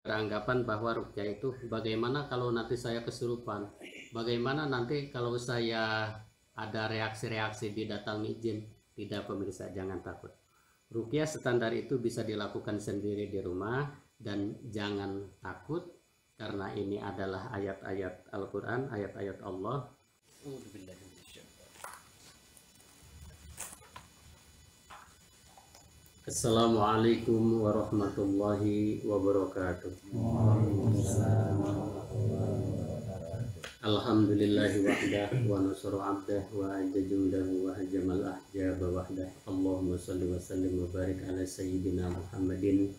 beranggapan bahwa ruqyah itu bagaimana kalau nanti saya kesurupan, bagaimana nanti kalau saya ada reaksi-reaksi didatangi jin. Tidak pemirsa, jangan takut. Ruqyah standar itu bisa dilakukan sendiri di rumah, dan jangan takut karena ini adalah ayat-ayat Al-Quran, ayat-ayat Allah. Assalamualaikum warahmatullahi wabarakatuh. Alhamdulillahi wahdah wa nasru abdah wa ajja jundahu wa hajamal ahjaba wahdah. Allahumma salli wa sallim wa barik ala sayyidina Muhammadin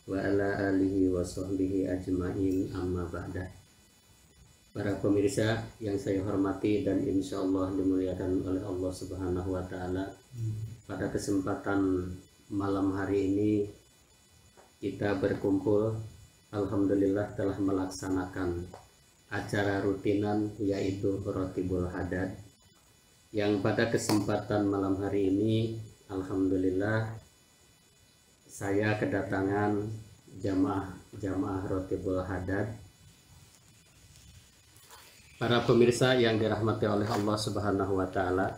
wa ala alihi wa sahbihi ajma'in, amma ba'dah. Para pemirsa yang saya hormati dan insya Allah dimuliakan oleh Allah Subhanahu wa Ta'ala, pada kesempatan malam hari ini kita berkumpul, alhamdulillah telah melaksanakan acara rutinan yaitu Rotibul Hadad, yang pada kesempatan malam hari ini alhamdulillah saya kedatangan jamaah Rotibul Hadad. Para pemirsa yang dirahmati oleh Allah Subhanahu wa Ta'ala,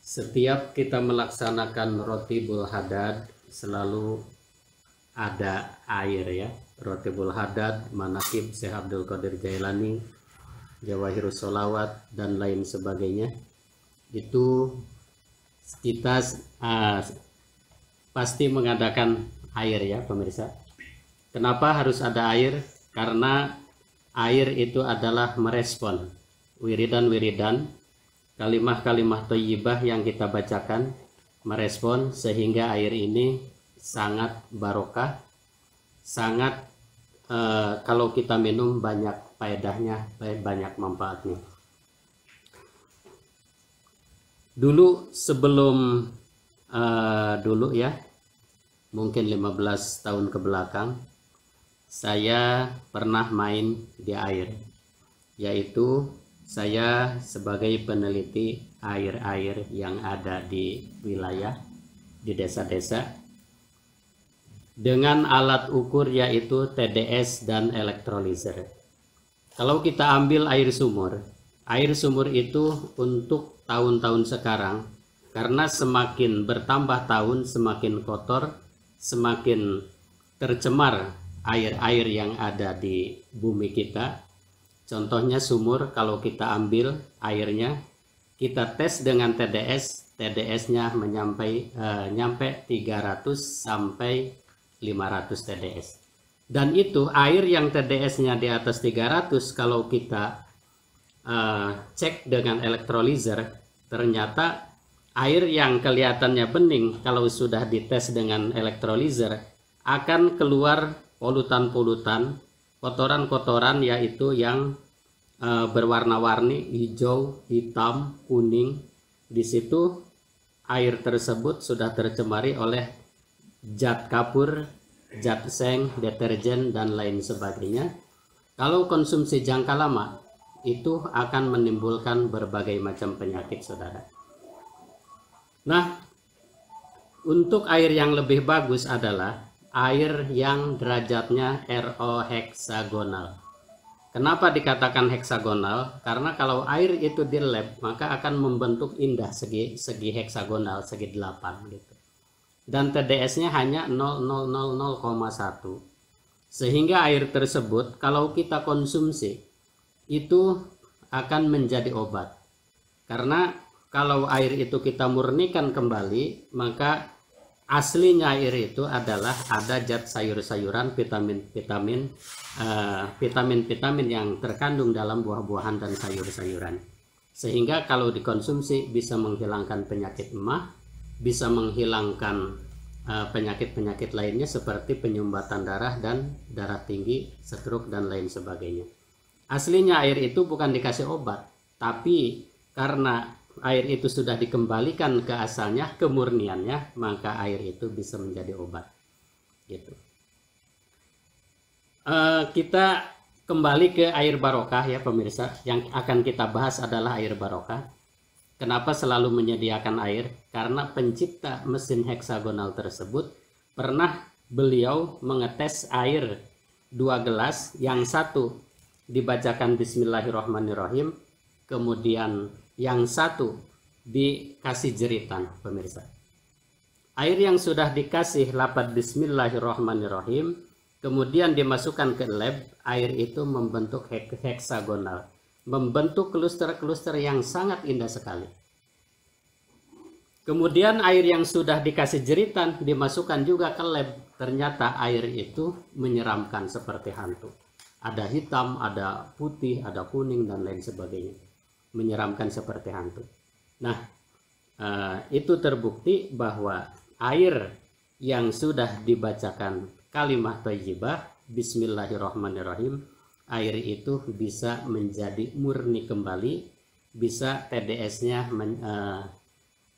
setiap kita melaksanakan Rotibul Hadad selalu ada air ya. Rotibul Hadad, Manaqib Syekh Abdul Qadir Jailani, Jawahirus Sholawat dan lain sebagainya, itu kita pasti mengadakan air ya pemirsa. Kenapa harus ada air? Karena air itu adalah merespon wiridan-wiridan, kalimah-kalimah thayyibah yang kita bacakan, merespon sehingga air ini sangat barokah, sangat kalau kita minum banyak faedahnya, banyak manfaatnya. Dulu sebelum dulu ya, mungkin 15 tahun ke belakang, saya pernah main di air, yaitu saya sebagai peneliti air-air yang ada di wilayah, di desa-desa, dengan alat ukur yaitu TDS dan elektrolizer. Kalau kita ambil air sumur itu untuk tahun-tahun sekarang, karena semakin bertambah tahun semakin kotor, semakin tercemar air-air yang ada di bumi kita. Contohnya sumur, kalau kita ambil airnya, kita tes dengan TDS, TDS-nya nyampe 300 sampai 500 TDS. Dan itu air yang TDS-nya di atas 300, kalau kita cek dengan elektrolizer, ternyata air yang kelihatannya bening kalau sudah dites dengan elektrolizer akan keluar polutan-polutan, kotoran-kotoran, yaitu yang berwarna-warni, hijau, hitam, kuning. Di situ air tersebut sudah tercemari oleh zat kapur, zat seng, deterjen dan lain sebagainya. Kalau konsumsi jangka lama, itu akan menimbulkan berbagai macam penyakit, saudara. Nah, untuk air yang lebih bagus adalah air yang derajatnya RO heksagonal. Kenapa dikatakan heksagonal? Karena kalau air itu di lab, maka akan membentuk indah segi heksagonal, segi 8 gitu. Dan TDS-nya hanya 0,000,1. Sehingga air tersebut kalau kita konsumsi itu akan menjadi obat. Karena kalau air itu kita murnikan kembali, maka aslinya air itu adalah ada zat sayur-sayuran, vitamin-vitamin yang terkandung dalam buah-buahan dan sayur-sayuran. Sehingga kalau dikonsumsi bisa menghilangkan penyakit emah, bisa menghilangkan penyakit-penyakit lainnya seperti penyumbatan darah dan darah tinggi, stroke dan lain sebagainya. Aslinya air itu bukan dikasih obat, tapi karena air itu sudah dikembalikan ke asalnya, kemurniannya, maka air itu bisa menjadi obat. Gitu. Kita kembali ke air barokah ya pemirsa. Yang akan kita bahas adalah air barokah. Kenapa selalu menyediakan air? Karena pencipta mesin heksagonal tersebut pernah beliau mengetes air 2 gelas, yang satu dibacakan Bismillahirrahmanirrahim, kemudian yang satu dikasih jeritan, pemirsa. Air yang sudah dikasih lafaz Bismillahirrahmanirrahim kemudian dimasukkan ke lab, air itu membentuk heksagonal, membentuk kluster-kluster yang sangat indah sekali. Kemudian air yang sudah dikasih jeritan dimasukkan juga ke lab, ternyata air itu menyeramkan seperti hantu. Ada hitam, ada putih, ada kuning, dan lain sebagainya. Menyeramkan seperti hantu. Nah, itu terbukti bahwa air yang sudah dibacakan kalimat thayyibah Bismillahirrahmanirrahim, air itu bisa menjadi murni kembali, bisa TDS-nya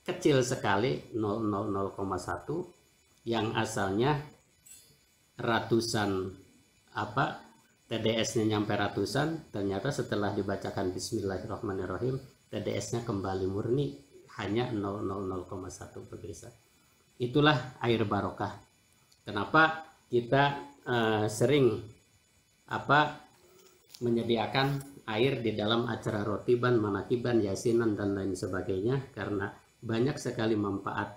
kecil sekali, 0,1, yang asalnya ratusan TDS-nya nyampe ratusan, ternyata setelah dibacakan Bismillahirrahmanirrahim TDS-nya kembali murni hanya 0,1, pemirsa. Itulah air barokah. Kenapa kita sering menyediakan air di dalam acara rotiban, manakiban, yasinan, dan lain sebagainya, karena banyak sekali manfaat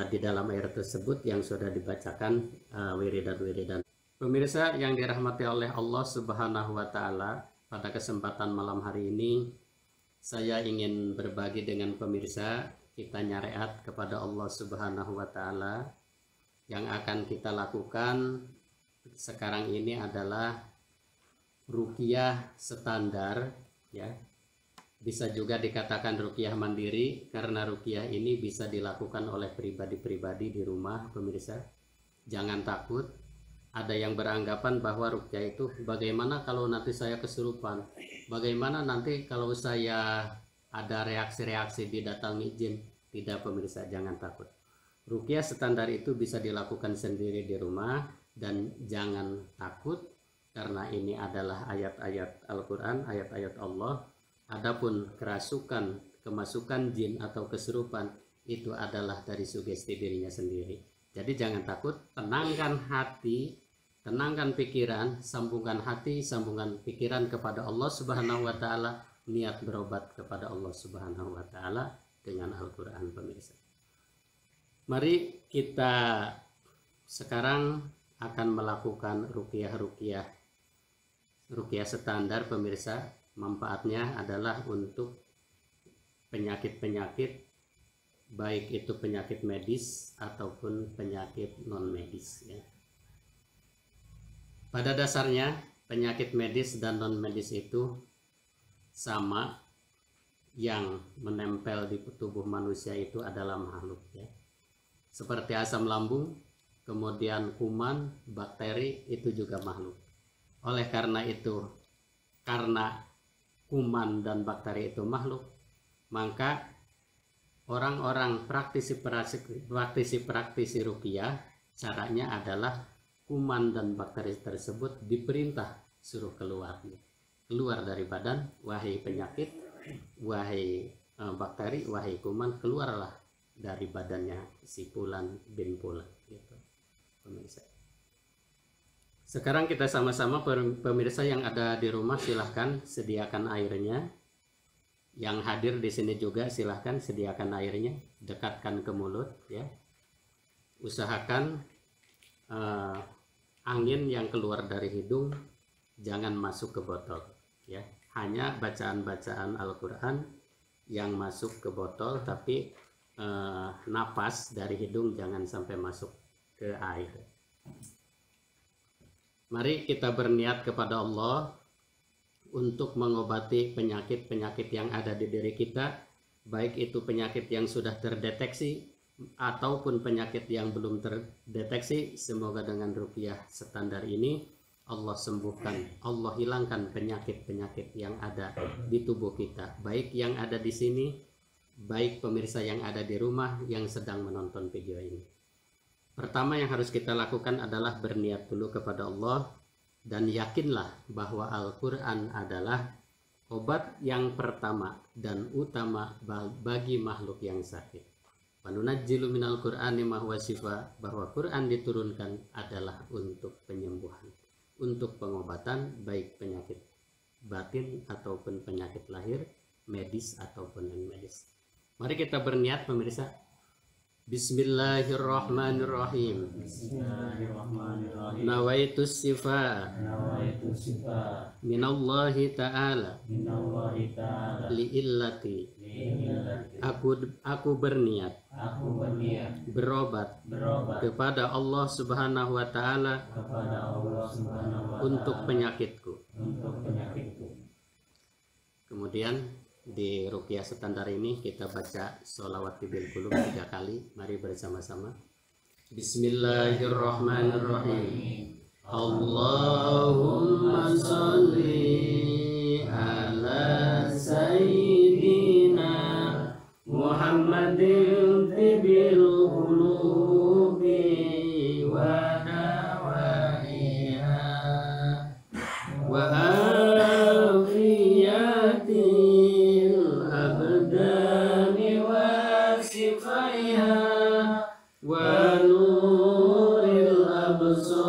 di dalam air tersebut yang sudah dibacakan wiridan-wiridan. Pemirsa yang dirahmati oleh Allah Subhanahu wa Ta'ala, pada kesempatan malam hari ini saya ingin berbagi dengan pemirsa kita nyariat kepada Allah Subhanahu wa Ta'ala. Yang akan kita lakukan sekarang ini adalah ruqyah standar, ya. Bisa juga dikatakan ruqyah mandiri, karena ruqyah ini bisa dilakukan oleh pribadi-pribadi di rumah, pemirsa. Jangan takut. Ada yang beranggapan bahwa ruqyah itu bagaimana kalau nanti saya kesurupan, bagaimana nanti kalau saya ada reaksi-reaksi didatangi jin. Tidak, pemirsa, jangan takut. Ruqyah standar itu bisa dilakukan sendiri di rumah, dan jangan takut karena ini adalah ayat-ayat Al-Quran, ayat-ayat Allah. Adapun kerasukan, kemasukan jin atau kesurupan itu adalah dari sugesti dirinya sendiri. Jadi jangan takut, tenangkan hati, tenangkan pikiran, sambungkan hati, sambungkan pikiran kepada Allah Subhanahu wa Ta'ala, niat berobat kepada Allah Subhanahu wa Ta'ala dengan Al-Quran, pemirsa. Mari kita sekarang akan melakukan ruqyah standar, pemirsa. Manfaatnya adalah untuk penyakit-penyakit, baik itu penyakit medis ataupun penyakit non medis, ya. Pada dasarnya penyakit medis dan non medis itu sama, yang menempel di tubuh manusia itu adalah makhluk, ya. Seperti asam lambung, kemudian kuman, bakteri, itu juga makhluk. Oleh karena itu, karena kuman dan bakteri itu makhluk, maka orang-orang praktisi ruqyah, caranya adalah kuman dan bakteri tersebut diperintah suruh keluar dari badan. Wahai penyakit, wahai bakteri, wahai kuman, keluarlah dari badannya si Fulan bin Fulan, gitu, pemirsa. Sekarang kita sama-sama, pemirsa yang ada di rumah, silahkan sediakan airnya. Yang hadir di sini juga silahkan sediakan airnya, dekatkan ke mulut, ya. Usahakan angin yang keluar dari hidung jangan masuk ke botol, ya. Hanya bacaan-bacaan Al-Quran yang masuk ke botol, tapi napas dari hidung jangan sampai masuk ke air. Mari kita berniat kepada Allah untuk mengobati penyakit-penyakit yang ada di diri kita, baik itu penyakit yang sudah terdeteksi ataupun penyakit yang belum terdeteksi. Semoga dengan ruqyah standar ini Allah sembuhkan, Allah hilangkan penyakit-penyakit yang ada di tubuh kita, baik yang ada di sini, baik pemirsa yang ada di rumah yang sedang menonton video ini. Pertama yang harus kita lakukan adalah berniat dulu kepada Allah, dan yakinlah bahwa Al-Quran adalah obat yang pertama dan utama bagi makhluk yang sakit. Wanunajjilu minal Qur'ani ma huwa syifa, bahwa Quran diturunkan adalah untuk penyembuhan. untuk pengobatan baik penyakit batin ataupun penyakit lahir, medis ataupun non medis. Mari kita berniat pemirsa. Bismillahirrahmanirrahim. Bismillahirrahmanirrahim. Nawaitus sifa minallahi ta'ala liillati. Aku berniat berobat kepada Allah Subhanahu wa taala untuk penyakitku. Kemudian di ruqyah standar ini kita baca sholawat tibil qulub 3 kali. Mari bersama-sama. Bismillahirrahmanirrahim. Allahumma sholli ala sayyidina Muhammadin tibil qulubi wa dawaiha wa wa nuril absari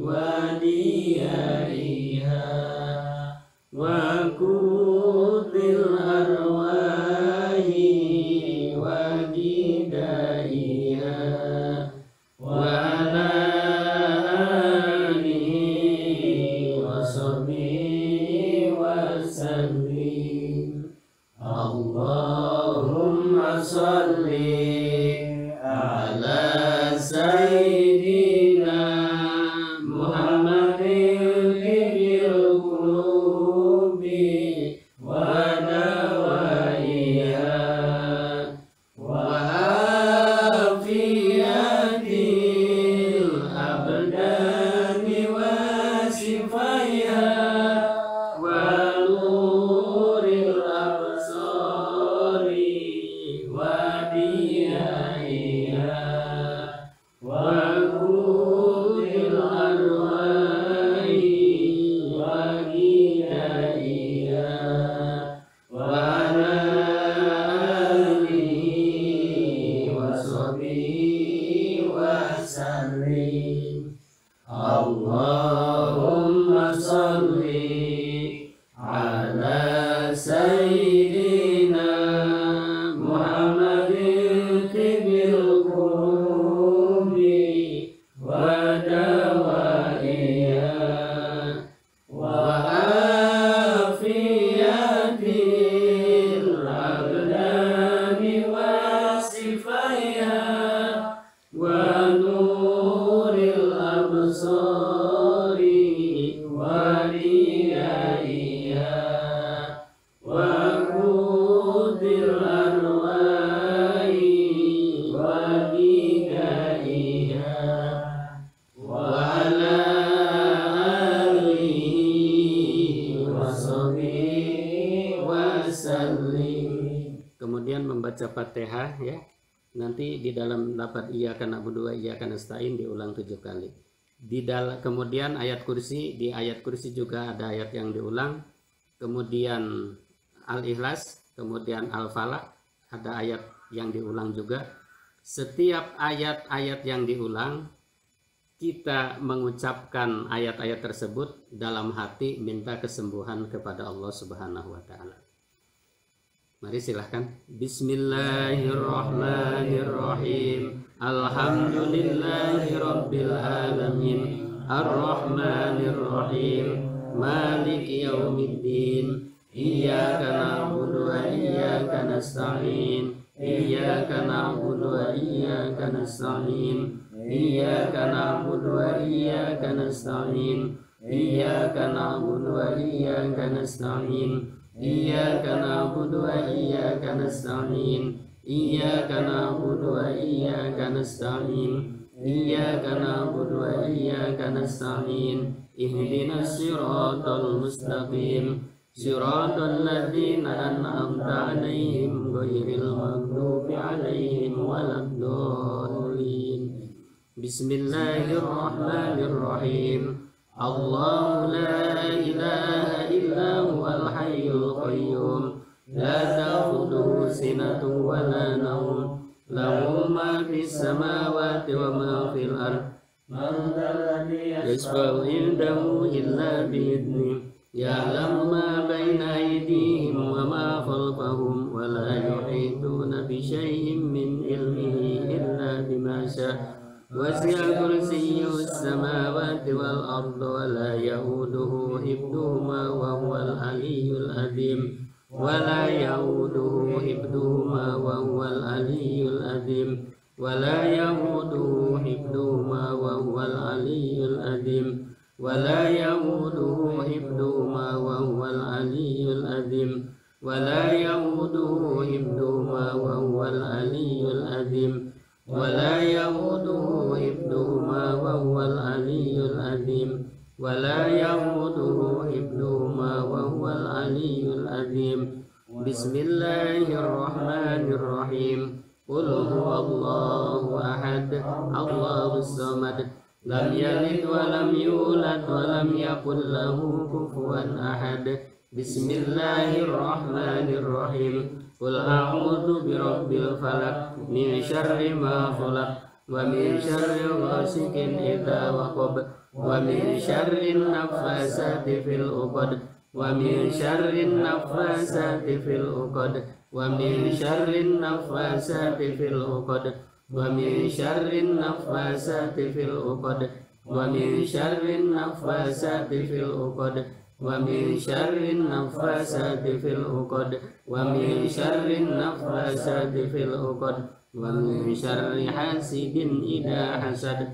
wa diyaiha wa kutil arwahi wa gidaiha wa ala alihi wa sahbihi wa sallim. Allahumma sholli Sayyidina Muhammadin tibil qulubi wa dawaiha wa afiyatil abdani wa sifaiha wa nuril absari wa diyaiha wa kutil arwahi wa gidaiha wa ala alihi wa sahbihi wa sallim. Allahumma sholli ala sayyidina Muhammadin tibil qulubi wa dawaiha wa afiyatil abdani wa sifaiha wa nuril absari wa diyaiha wa kutil arwahi wa gidaiha wa ala alihi wa sahbihi wa sallim. Kemudian membaca Fatihah ya. Nanti di dalam lafaz iyyaka na'budu wa iyyaka nasta'in diulang 7 kali. Kemudian ayat kursi, di ayat kursi juga ada ayat yang diulang. Kemudian Al-Ikhlas, kemudian Al-Falaq, ada ayat yang diulang juga. Setiap ayat-ayat yang diulang, kita mengucapkan ayat-ayat tersebut dalam hati minta kesembuhan kepada Allah Subhanahu wa taala. Mari silahkan. Bismillahirrahmanirrahim. Alhamdulillahi rabbil alamin. Ar-Rahmanir-Rahim. Maliki yaumiddin. Iyyaka na'budu wa iyyaka nasta'in. Iyyaka na'budu wa iyyaka nasta'in. Iyyaka na'budu wa iyyaka nasta'in. Iyyaka na'budu wa iyyaka nasta'in. Iyyaka na'budu wa iyyaka nasta'in. Iyyaka na'budu wa iyyaka nasta'in. Iyyaka na'budu wa iyyaka nasta'in. Ihdinas siratal mustaqim. Siratal ladzina an'amta 'alaihim ghairil maghdubi 'alaihim waladdallin. Bismillahirrahmanirrahim. Allahu la ilaha illa huwal hayyul qayyum la ta'khudhuhu sinatun wa la nawm lahu ma fis samawati wa ma fil ardh من ذا الذي يشفع عنده إلا بإذنه يعلم ما بين أيديهم وما خلفهم ولا يحيطون بشيء من علمه إلا بما شاء وسع كرسيه السماوات والأرض ولا يؤوده حفظهما وهو العلي العظيم ولا يؤوده حفظهما وهو العلي العظيم ولا يؤوده حفظهما وهو العلي العظيم ولا يؤوده حفظهما وهو العلي العظيم ولا يؤوده حفظهما وهو العلي العظيم ولا يؤوده حفظهما وهو العلي العظيم ولا يؤوده حفظهما وهو العلي العظيم بسم الله الرحمن الرحيم قل هو الله أحد الله الصمد لم يلد ولم يولد ولم يكن له كفوا أحد بسم الله الرحمن الرحيم قل أعوذ برب الفلق من شر ما خلق ومن شر غاسق إذا وقب ومن شر النفاثات في العقد ومن شر النفاثات في العقد ومن شر النفاثات في العقد ومن شر النفاثات في العقد ومن شر النفاثات في العقد ومن شر النفاثات في العقد ومن شر النفاثات في العقد ومن شر حاسد إذا حسد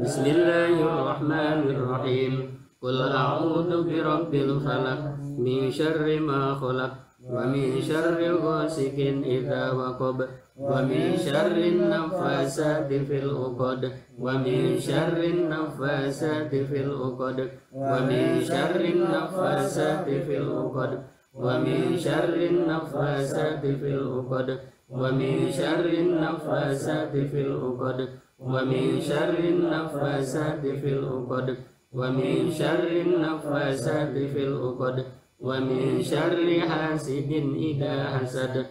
بسم الله الرحمن الرحيم قل أعوذ برب الفلق من شر ما خلق ومن شر غاسق إذا وقب ومن شر النفاثات في العقد ومن شر النفاثات في العقد ومن شر النفاثات في العقد ومن شر النفاثات في العقد ومن شر النفاثات في العقد ومن شر النفاثات في العقد ومن شر النفاثات في العقد ومن شر حاسد إذا حسد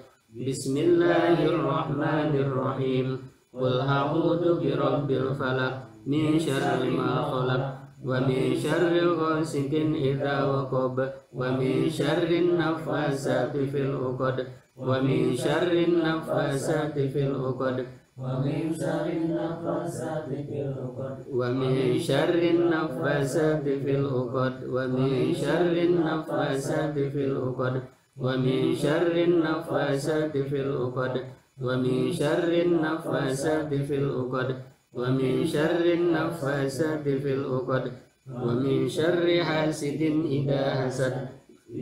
بسم الله الرحمن الرحيم قل أعوذ برب الفلق من شر ما خلق ومن شر غاسق إذا وقب ومن شر النفاثات في العقد ومن شر النفاثات في العقد ومن شر النفاثات في العقد ومن شر النفاثات في العقد ومن شر النفاثات في العقد ومن شر النفاثات في العقد ومن شر النفاثات في العقد ومن شر النفاثات في العقد ومن شر حاسد إذا حسد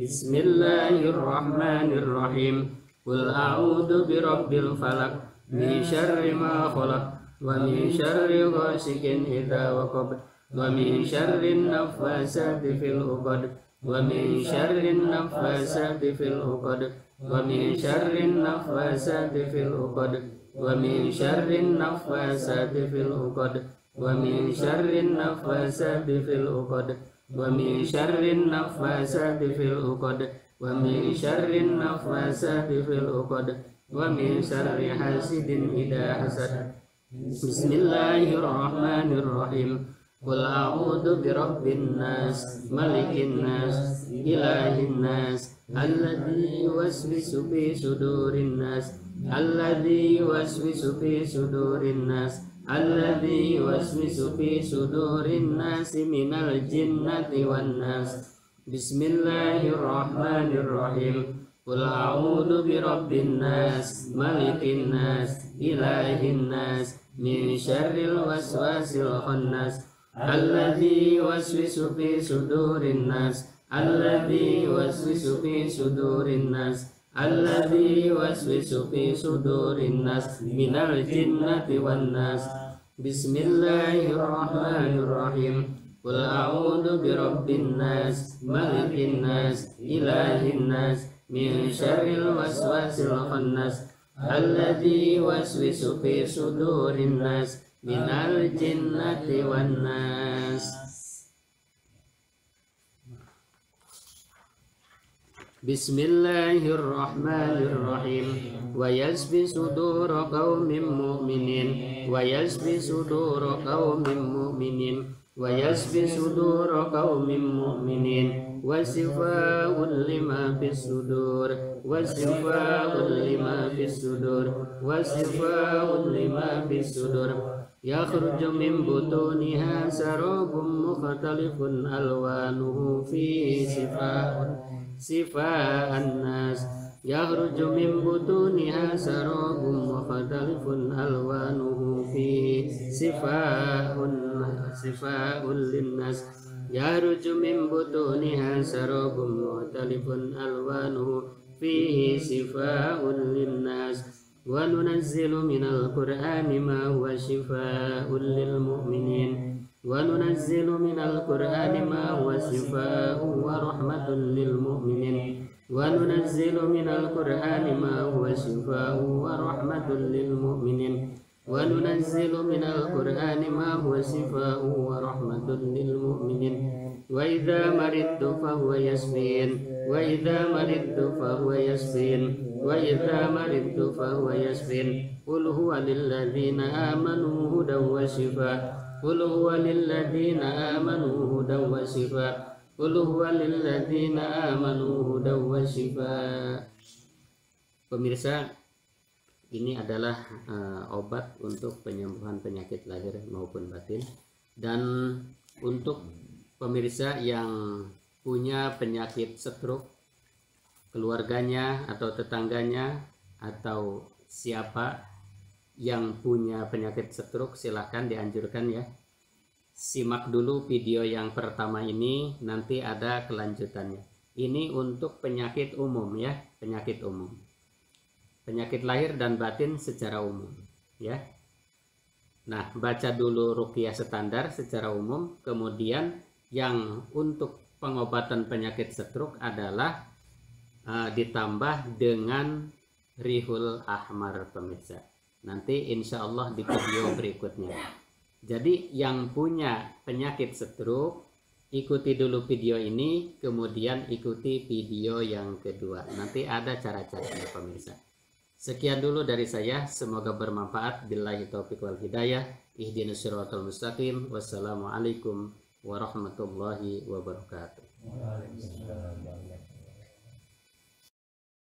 بسم الله الرحمن الرحيم قل أعوذ برب الفلق من شر ما خلق ومن شر غاسق إذا وقب ومن شر النفاثات في العقد ومن شر النفاثات في العقد ومن شر النفاثات في العقد ومن شر النفاثات في العقد ومن شر النفاثات في العقد ومن شر النفاثات في العقد ومن شر النفاثات في العقد ومن شر حاسد إذا حسد بسم الله الرحمن الرحيم قل أعوذ برب الناس ملك الناس إله الناس الذي يوسوس في صدور الناس الذي يوسوس في صدور الناس الذي يوسوس في صدور الناس من الجنة والناس بسم الله الرحمن الرحيم قل أعوذ برب الناس ملك الناس إله الناس من شر الوسواس الخناس الذي يوسوس في صدور الناس الذي يوسوس في صدور الناس الذي يوسوس في صدور الناس من الجنة والناس بسم الله الرحمن الرحيم قل أعوذ برب الناس ملك الناس إله الناس من شر الوسواس الخناس الذي يوسوس في صدور الناس من الجنة والناس Bismillahirrahmanirrahim. Wa yasbi sudura qaumin mu'minin. Wa yasbi sudura qaumin mu'minin. Wa yasbi sudura qaumin mu'minin. Wa shifaa'un lima fis sudur. Wa shifaa'un lima fis sudur. Wa shifaa'un lima fis sudur. Yakhruju min butuniha sarabun mukhtalifun alwanuhu fi sifa'an nas. Yakhruju min butuniha sarabun mukhtalifun alwanuhu fi sifa'un linnas. Yakhruju min butuniha sarabun mukhtalifun alwanuhu fihi sifa'un linnas. Wa nunazzilu minal qur'ani ma huwa shifaa'un lil mu'minin. Wa nunazzilu minal qur'ani ma huwa shifaa'un wa rahmatun lil mu'minin. Wa nunazzilu minal qur'ani ma huwa shifaa'un wa rahmatun lil mu'minin. Wa nunazzilu minal qur'ani ma huwa shifaa'un wa rahmatun lil mu'minin. Wa idza maridtu fa huwa yashfin. Wa idza maridtu fa huwa yashfin. Wa idza maridtu fa huwa yashfin. Qul huwa lil ladzina amanu hudan wa shifaa. Qul huwa lil ladzina amanu hudan wa shifaa. Qul huwa lil ladzina amanu hudan wa shifaa. Pemirsa, ini adalah obat untuk penyembuhan penyakit lahir maupun batin. Dan untuk pemirsa yang punya penyakit stroke, keluarganya atau tetangganya atau siapa yang punya penyakit stroke, silahkan dianjurkan ya, simak dulu video yang pertama ini, nanti ada kelanjutannya. Ini untuk penyakit umum ya, penyakit umum, penyakit lahir dan batin secara umum ya. Nah, baca dulu ruqyah standar secara umum, kemudian yang untuk pengobatan penyakit stroke adalah ditambah dengan Rihul Ahmar pemirsa. Nanti insya Allah di video berikutnya. Jadi yang punya penyakit stroke, ikuti dulu video ini, kemudian ikuti video yang kedua. Nanti ada cara-caranya pemirsa. Sekian dulu dari saya, semoga bermanfaat. Billahi taufiq wal hidayah. Ihdinas siratal mustaqim. Wassalamualaikum warahmatullahi wabarakatuh. Waalaikumsalam.